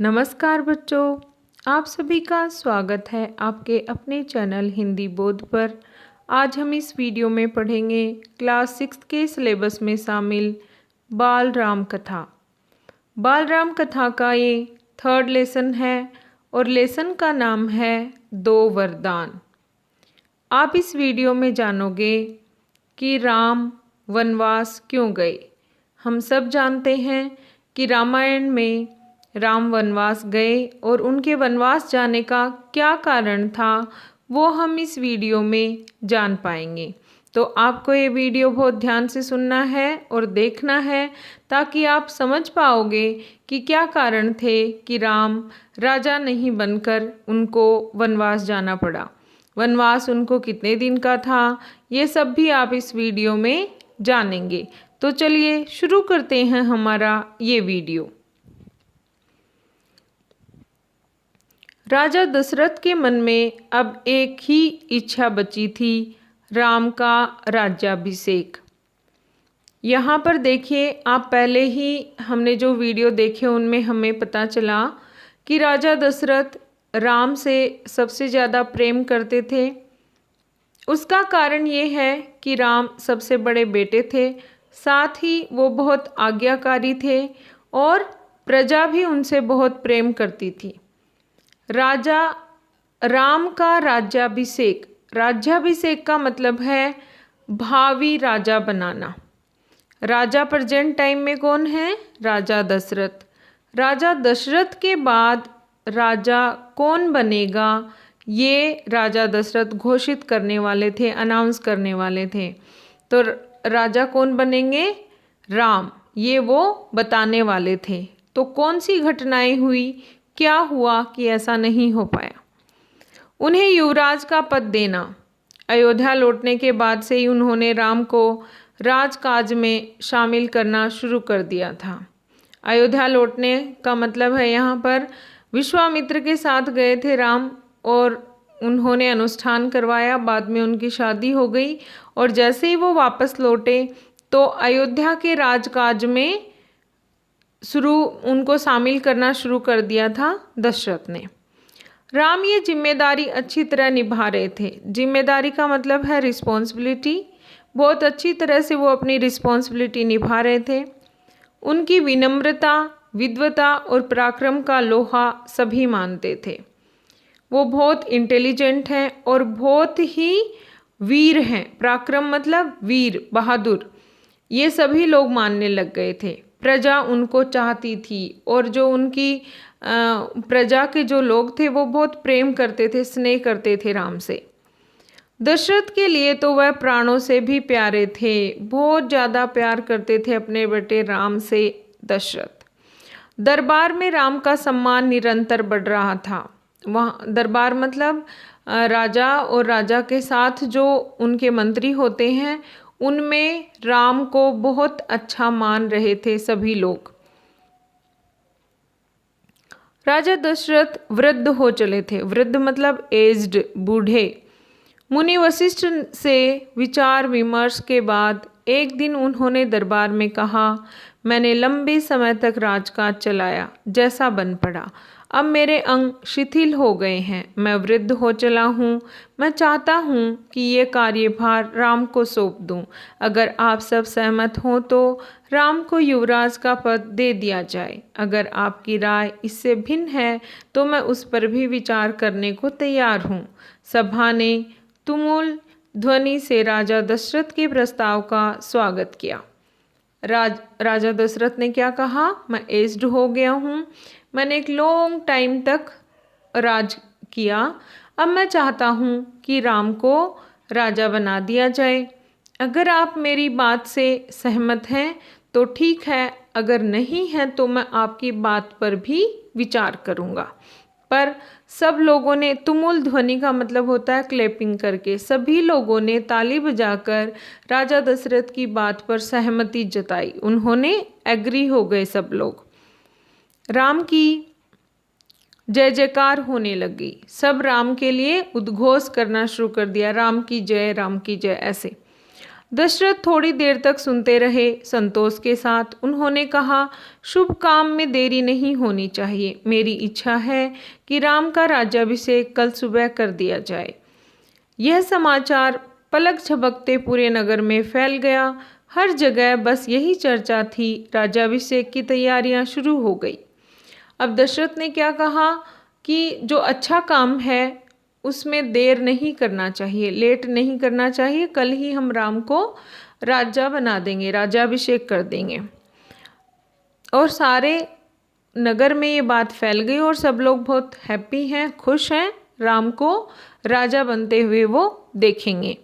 नमस्कार बच्चों, आप सभी का स्वागत है आपके अपने चैनल हिंदी बोध पर। आज हम इस वीडियो में पढ़ेंगे क्लास 6 के सिलेबस में शामिल बाल राम कथा। बाल राम कथा का ये 3rd लेसन है और लेसन का नाम है 2 वरदान। आप इस वीडियो में जानोगे कि राम वनवास क्यों गए। हम सब जानते हैं कि रामायण में राम वनवास गए और उनके वनवास जाने का क्या कारण था वो हम इस वीडियो में जान पाएंगे। तो आपको ये वीडियो बहुत ध्यान से सुनना है और देखना है ताकि आप समझ पाओगे कि क्या कारण थे कि राम राजा नहीं बनकर उनको वनवास जाना पड़ा। वनवास उनको कितने दिन का था, ये सब भी आप इस वीडियो में जानेंगे। तो चलिए शुरू करते हैं हमारा ये वीडियो। राजा दशरथ के मन में अब एक ही इच्छा बची थी, राम का राज्याभिषेक। यहाँ पर देखिए, आप पहले ही हमने जो वीडियो देखे उनमें हमें पता चला कि राजा दशरथ राम से सबसे ज़्यादा प्रेम करते थे। उसका कारण ये है कि राम सबसे बड़े बेटे थे, साथ ही वो बहुत आज्ञाकारी थे और प्रजा भी उनसे बहुत प्रेम करती थी। राजा राम का राज्याभिषेक, राज्याभिषेक का मतलब है भावी राजा बनाना। राजा प्रेजेंट टाइम में कौन है? राजा दशरथ। राजा दशरथ के बाद राजा कौन बनेगा, ये राजा दशरथ घोषित करने वाले थे, अनाउंस करने वाले थे। तो राजा कौन बनेंगे? राम, ये वो बताने वाले थे। तो कौन सी घटनाएं हुई, क्या हुआ कि ऐसा नहीं हो पाया? उन्हें युवराज का पद देना। अयोध्या लौटने के बाद से ही उन्होंने राम को राजकाज में शामिल करना शुरू कर दिया था। अयोध्या लौटने का मतलब है यहाँ पर विश्वामित्र के साथ गए थे राम और उन्होंने अनुष्ठान करवाया, बाद में उनकी शादी हो गई और जैसे ही वो वापस लौटे तो अयोध्या के राजकाज में उनको शामिल करना शुरू कर दिया था दशरथ ने। राम ये जिम्मेदारी अच्छी तरह निभा रहे थे। जिम्मेदारी का मतलब है रिस्पॉन्सिबिलिटी। बहुत अच्छी तरह से वो अपनी रिस्पॉन्सिबिलिटी निभा रहे थे। उनकी विनम्रता, विद्वता और पराक्रम का लोहा सभी मानते थे। वो बहुत इंटेलिजेंट हैं और बहुत ही वीर हैं। पराक्रम मतलब वीर, बहादुर, ये सभी लोग मानने लग गए थे। प्रजा उनको चाहती थी और जो उनकी प्रजा के जो लोग थे वो बहुत प्रेम करते थे, स्नेह करते थे राम से। दशरथ के लिए तो वह प्राणों से भी प्यारे थे, बहुत ज़्यादा प्यार करते थे अपने बेटे राम से दशरथ। दरबार में राम का सम्मान निरंतर बढ़ रहा था। वहाँ दरबार मतलब राजा और राजा के साथ जो उनके मंत्री होते हैं उनमें राम को बहुत अच्छा मान रहे थे सभी लोग। राजा दशरथ वृद्ध हो चले थे। वृद्ध मतलब एज्ड, बूढ़े। मुनि वशिष्ठ से विचार विमर्श के बाद एक दिन उन्होंने दरबार में कहा, मैंने लंबे समय तक राजकाज चलाया, जैसा बन पड़ा। अब मेरे अंग शिथिल हो गए हैं, मैं वृद्ध हो चला हूँ। मैं चाहता हूँ कि ये कार्यभार राम को सौंप दूँ। अगर आप सब सहमत हों तो राम को युवराज का पद दे दिया जाए। अगर आपकी राय इससे भिन्न है तो मैं उस पर भी विचार करने को तैयार हूँ। सभा ने तुमुल ध्वनि से राजा दशरथ के प्रस्ताव का स्वागत किया। राजा दशरथ ने क्या कहा? मैं एज्ड हो गया हूँ, मैंने एक लॉन्ग टाइम तक राज किया, अब मैं चाहता हूँ कि राम को राजा बना दिया जाए। अगर आप मेरी बात से सहमत हैं तो ठीक है, अगर नहीं है तो मैं आपकी बात पर भी विचार करूँगा। पर सब लोगों ने, तुमुल ध्वनि का मतलब होता है क्लैपिंग करके, सभी लोगों ने ताली बजाकर राजा दशरथ की बात पर सहमति जताई। उन्होंने एग्री हो गए सब लोग। राम की जय जयकार होने लगी। सब राम के लिए उद्घोष करना शुरू कर दिया, राम की जय, राम की जय, ऐसे। दशरथ थोड़ी देर तक सुनते रहे संतोष के साथ। उन्होंने कहा, शुभ काम में देरी नहीं होनी चाहिए। मेरी इच्छा है कि राम का राज्याभिषेक कल सुबह कर दिया जाए। यह समाचार पलक झपकते पूरे नगर में फैल गया। हर जगह बस यही चर्चा थी। राज्याभिषेक की तैयारियां शुरू हो गई। अब दशरथ ने क्या कहा कि जो अच्छा काम है उसमें देर नहीं करना चाहिए, लेट नहीं करना चाहिए। कल ही हम राम को राजा बना देंगे, राज्याभिषेक कर देंगे। और सारे नगर में ये बात फैल गई और सब लोग बहुत हैप्पी हैं, खुश हैं। राम को राजा बनते हुए वो देखेंगे।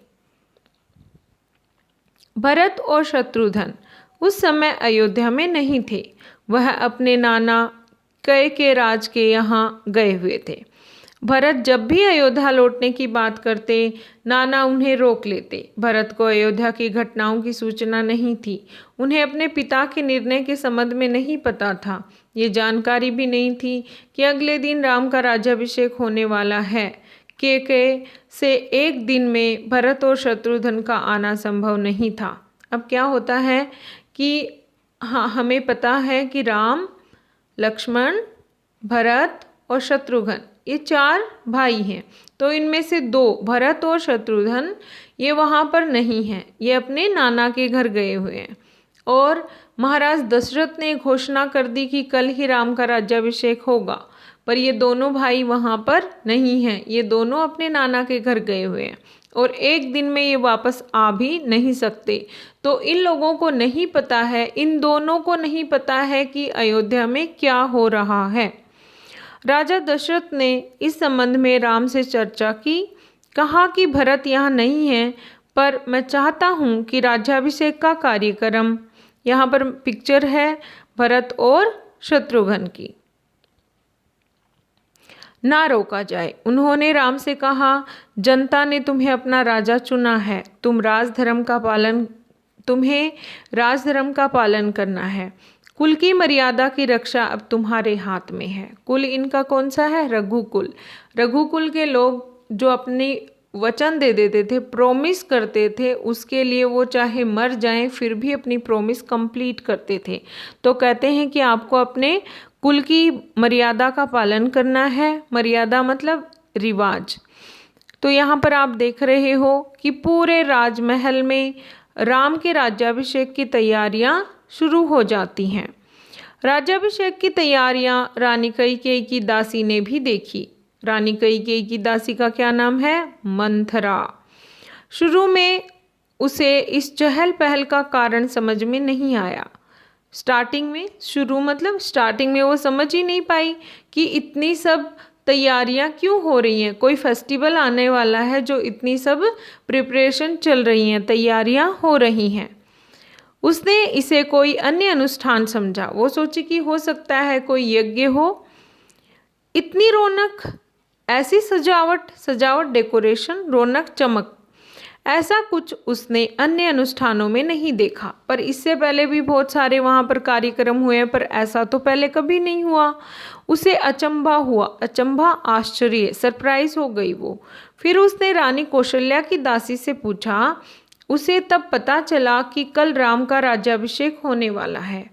भरत और शत्रुघ्न उस समय अयोध्या में नहीं थे। वह अपने नाना कय के राज के यहाँ गए हुए थे। भरत जब भी अयोध्या लौटने की बात करते, नाना उन्हें रोक लेते। भरत को अयोध्या की घटनाओं की सूचना नहीं थी। उन्हें अपने पिता के निर्णय के संबंध में नहीं पता था। ये जानकारी भी नहीं थी कि अगले दिन राम का राज्याभिषेक होने वाला है। के से एक दिन में भरत और शत्रुघ्न का आना संभव नहीं था। अब क्या होता है कि हमें पता है कि राम, लक्ष्मण, भरत और शत्रुघ्न ये 4 भाई हैं। तो इनमें से 2 भरत और शत्रुघ्न ये वहाँ पर नहीं हैं, ये अपने नाना के घर गए हुए हैं। और महाराज दशरथ ने घोषणा कर दी कि कल ही राम का राज्याभिषेक होगा, पर ये दोनों भाई वहाँ पर नहीं हैं। ये दोनों अपने नाना के घर गए हुए हैं और एक दिन में ये वापस आ भी नहीं सकते। तो इन लोगों को नहीं पता है, इन दोनों को नहीं पता है कि अयोध्या में क्या हो रहा है। राजा दशरथ ने इस संबंध में राम से चर्चा की। कहा कि भरत यहाँ नहीं है, पर मैं चाहता हूँ कि राज्याभिषेक का कार्यक्रम, यहाँ पर पिक्चर है भरत और शत्रुघ्न की, ना रोका जाए। उन्होंने राम से कहा, जनता ने तुम्हें अपना राजा चुना है, तुम्हें राजधर्म का पालन करना है। कुल की मर्यादा की रक्षा अब तुम्हारे हाथ में है। कुल इनका कौन सा है? रघुकुल। रघुकुल के लोग जो अपनी वचन दे देते थे, प्रॉमिस करते थे, उसके लिए वो चाहे मर जाएं फिर भी अपनी प्रॉमिस कंप्लीट करते थे। तो कहते हैं कि आपको अपने कुल की मर्यादा का पालन करना है। मर्यादा मतलब रिवाज। तो यहाँ पर आप देख रहे हो कि पूरे राजमहल में राम के राज्याभिषेक की तैयारियां शुरू हो जाती हैं। राज्याभिषेक की तैयारियां रानी कैकेयी की दासी ने भी देखी। रानी कैकेयी की दासी का क्या नाम है? मंथरा। शुरू में उसे इस चहल पहल का कारण समझ में नहीं आया। स्टार्टिंग में वो समझ ही नहीं पाई कि इतनी सब तैयारियां क्यों हो रही हैं। कोई फेस्टिवल आने वाला है जो इतनी सब प्रिपरेशन चल रही हैं, तैयारियां हो रही हैं। उसने इसे कोई अन्य अनुष्ठान समझा। वो सोची कि हो सकता है कोई यज्ञ हो। इतनी रौनक, ऐसी सजावट, डेकोरेशन, रौनक, चमक, ऐसा कुछ उसने अन्य अनुष्ठानों में नहीं देखा। पर इससे पहले भी बहुत सारे वहाँ पर कार्यक्रम हुए, पर ऐसा तो पहले कभी नहीं हुआ। उसे अचंभा हुआ, आश्चर्य, सरप्राइज हो गई वो। फिर उसने रानी कौशल्या की दासी से पूछा। उसे तब पता चला कि कल राम का राज्याभिषेक होने वाला है।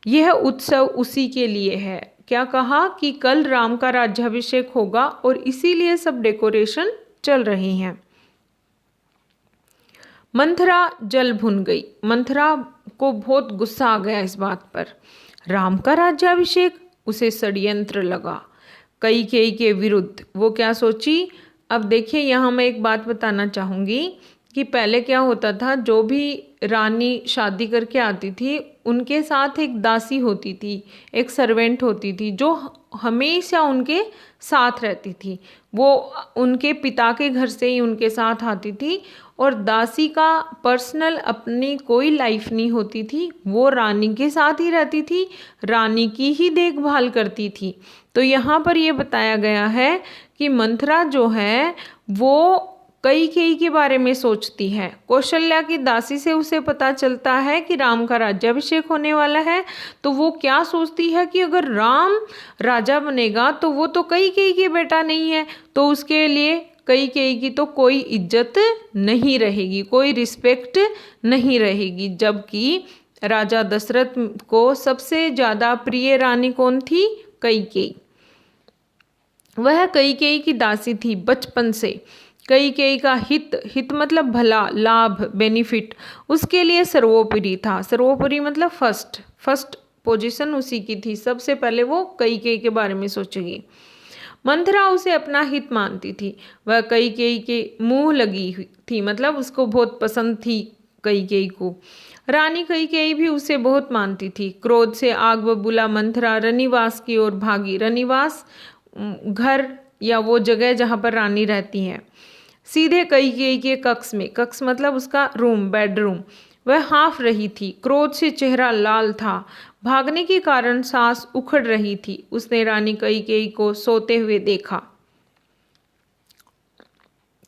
यह उत्सव उसी के लिए है। क्या कहा कि कल राम का राज्याभिषेक होगा और इसीलिए सब डेकोरेशन चल रही हैं। मंथरा जल भुन गई। मंथरा को बहुत गुस्सा आ गया इस बात पर। राम का राज्याभिषेक, उसे षड्यंत्र लगा कैकेयी के विरुद्ध। वो क्या सोची? अब देखिए, यहाँ मैं एक बात बताना चाहूँगी कि पहले क्या होता था, जो भी रानी शादी करके आती थी उनके साथ एक दासी होती थी, एक सर्वेंट होती थी जो हमेशा उनके साथ रहती थी। वो उनके पिता के घर से ही उनके साथ आती थी और दासी का पर्सनल अपनी कोई लाइफ नहीं होती थी। वो रानी के साथ ही रहती थी, रानी की ही देखभाल करती थी। तो यहाँ पर ये बताया गया है कि मंथरा जो है वो कैकेयी के बारे में सोचती है। कौशल्या की दासी से उसे पता चलता है कि राम का राज्याभिषेक होने वाला है। तो वो क्या सोचती है कि अगर राम राजा बनेगा तो वो तो कैकेयी के बेटा नहीं है, तो उसके लिए कैकेयी की तो कोई इज्जत नहीं रहेगी, कोई रिस्पेक्ट नहीं रहेगी। जबकि राजा दशरथ को सबसे ज़्यादा प्रिय रानी कौन थी? कैकेयी। वह कैकेयी की दासी थी बचपन से। कैकेयी का हित मतलब भला, लाभ, बेनिफिट उसके लिए सर्वोपरि था। सर्वोपरि मतलब फर्स्ट पोजीशन उसी की थी। सबसे पहले वो कैकेयी के बारे में सोचेगी। मंथरा उसे अपना हित मानती थी। वह कैकेयी के मुंह लगी हुई थी, मतलब उसको बहुत पसंद थी कैकेयी को। रानी कैकेयी भी उसे बहुत मानती थी। क्रोध से आग बबूला मंथरा रनिवास की ओर भागी। रनिवास घर या वो जगह जहाँ पर रानी रहती हैं। सीधे कैकेयी के कक्ष में, कक्ष मतलब उसका रूम, बेडरूम। वह हाँफ रही थी, क्रोध से चेहरा लाल था, भागने के कारण सांस उखड़ रही थी। उसने रानी कैकेयी को सोते हुए देखा।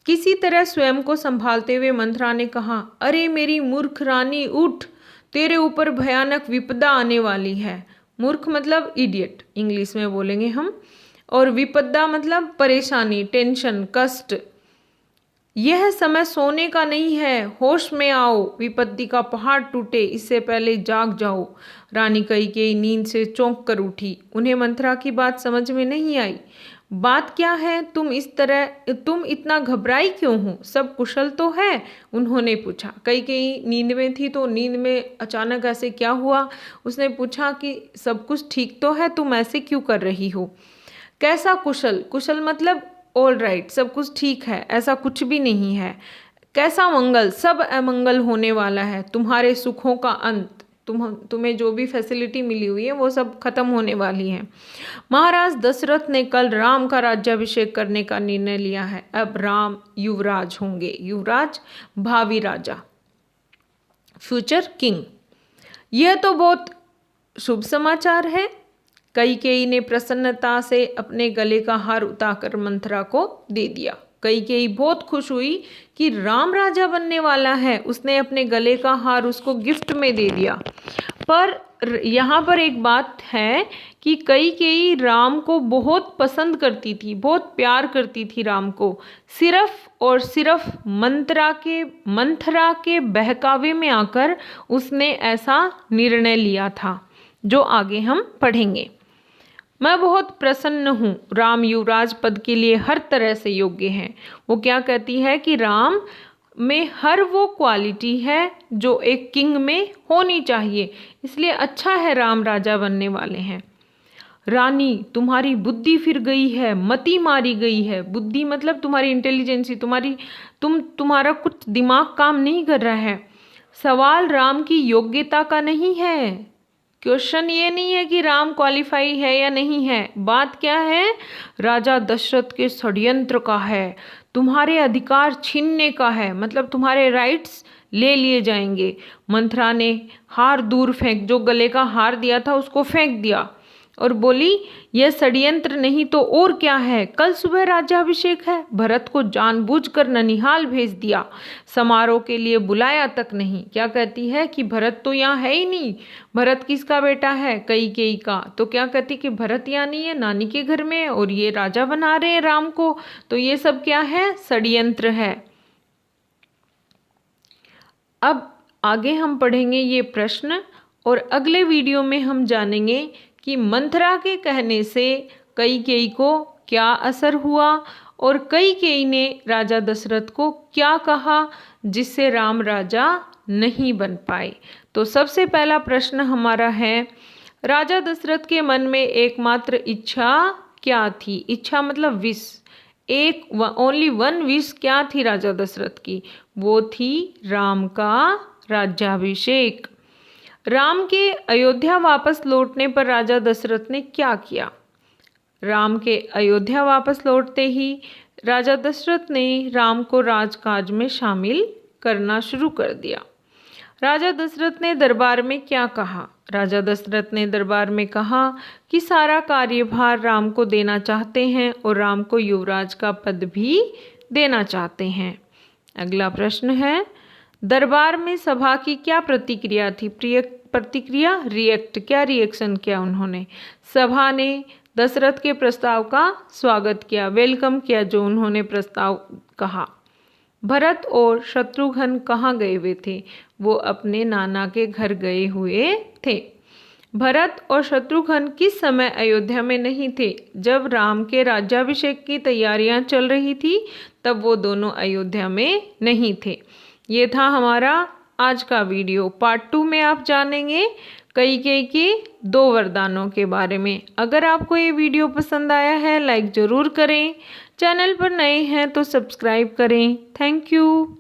किसी तरह स्वयं को संभालते हुए मंथरा ने कहा, अरे मेरी मूर्ख रानी, उठ, तेरे ऊपर भयानक विपदा आने वाली है। मूर्ख मतलब इडियट, इंग्लिश में बोलेंगे हम। और विपदा मतलब परेशानी, टेंशन, कष्ट। यह समय सोने का नहीं है, होश में आओ, विपत्ति का पहाड़ टूटे इससे पहले जाग जाओ। रानी कैकेयी नींद से चौंक कर उठी। उन्हें मंथरा की बात समझ में नहीं आई। बात क्या है? तुम इतना घबराई क्यों हो? सब कुशल तो है? उन्होंने पूछा। कैकेयी नींद में थी, तो नींद में अचानक ऐसे क्या हुआ? उसने पूछा कि सब कुछ ठीक तो है, तुम ऐसे क्यों कर रही हो? कैसा कुशल? कुशल मतलब ऑल राइट, सब कुछ ठीक है, ऐसा कुछ भी नहीं है। कैसा मंगल? सब अमंगल होने वाला है। तुम्हारे सुखों का अंत, तुम्हें जो भी फैसिलिटी मिली हुई है वो सब खत्म होने वाली है। महाराज दशरथ ने कल राम का राज्याभिषेक करने का निर्णय लिया है। अब राम युवराज होंगे। युवराज भावी राजा, फ्यूचर किंग। यह तो बहुत शुभ समाचार है। कैकेयी ने प्रसन्नता से अपने गले का हार उतारकर मंथरा को दे दिया। कैकेयी बहुत खुश हुई कि राम राजा बनने वाला है। उसने अपने गले का हार उसको गिफ्ट में दे दिया। पर यहाँ पर एक बात है कि कैकेयी राम को बहुत पसंद करती थी, बहुत प्यार करती थी राम को। सिर्फ और सिर्फ मंथरा के बहकावे में आकर उसने ऐसा निर्णय लिया था, जो आगे हम पढ़ेंगे। मैं बहुत प्रसन्न हूँ, राम युवराज पद के लिए हर तरह से योग्य हैं। वो क्या कहती है कि राम में हर वो क्वालिटी है जो एक किंग में होनी चाहिए, इसलिए अच्छा है राम राजा बनने वाले हैं। रानी, तुम्हारी बुद्धि फिर गई है, मति मारी गई है। बुद्धि मतलब तुम्हारी इंटेलिजेंसी, तुम्हारा कुछ दिमाग काम नहीं कर रहा है। सवाल राम की योग्यता का नहीं है। क्वेश्चन ये नहीं है कि राम क्वालिफाई है या नहीं है। बात क्या है? राजा दशरथ के षड्यंत्र का है, तुम्हारे अधिकार छीनने का है, मतलब तुम्हारे राइट्स ले लिए जाएंगे। मंथरा ने हार दूर जो गले का हार दिया था उसको फेंक दिया और बोली, यह षड्यंत्र नहीं तो और क्या है? कल सुबह राज्याभिषेक है। भरत को जानबूझकर ननिहाल भेज दिया, समारोह के लिए बुलाया तक नहीं। क्या कहती है कि भरत तो यहाँ है ही नहीं। भरत किसका बेटा है? कैकेयी का। तो क्या कहती कि भरत यहाँ नहीं है, नानी के घर में, और ये राजा बना रहे हैं राम को। तो ये सब क्या है? षड्यंत्र है। अब आगे हम पढ़ेंगे ये प्रश्न, और अगले वीडियो में हम जानेंगे कि मंथरा के कहने से कैकेयी को क्या असर हुआ और कैकेयी ने राजा दशरथ को क्या कहा जिससे राम राजा नहीं बन पाए। तो सबसे पहला प्रश्न हमारा है, राजा दशरथ के मन में एकमात्र इच्छा क्या थी? इच्छा मतलब विश। ओनली वन विश क्या थी राजा दशरथ की? वो थी राम का राज्याभिषेक। राम के अयोध्या वापस लौटने पर राजा दशरथ ने क्या किया? राम के अयोध्या वापस लौटते ही राजा दशरथ ने राम को राजकाज में शामिल करना शुरू कर दिया। राजा दशरथ ने दरबार में क्या कहा? राजा दशरथ ने दरबार में कहा कि सारा कार्यभार राम को देना चाहते हैं और राम को युवराज का पद भी देना चाहते हैं। अगला प्रश्न है, दरबार में सभा की क्या प्रतिक्रिया थी? प्रतिक्रिया, रिएक्ट, क्या रिएक्शन किया उन्होंने? सभा ने दशरथ के प्रस्ताव का स्वागत किया, वेलकम किया जो उन्होंने प्रस्ताव कहा। भरत और शत्रुघ्न कहाँ गए हुए थे? वो अपने नाना के घर गए हुए थे। भरत और शत्रुघ्न किस समय अयोध्या में नहीं थे? जब राम के राज्याभिषेक की तैयारियां चल रही थी तब वो दोनों अयोध्या में नहीं थे। ये था हमारा आज का वीडियो। पार्ट 2 में आप जानेंगे कैकेयी के 2 वरदानों के बारे में। अगर आपको ये वीडियो पसंद आया है लाइक ज़रूर करें, चैनल पर नए हैं तो सब्सक्राइब करें। Thank you.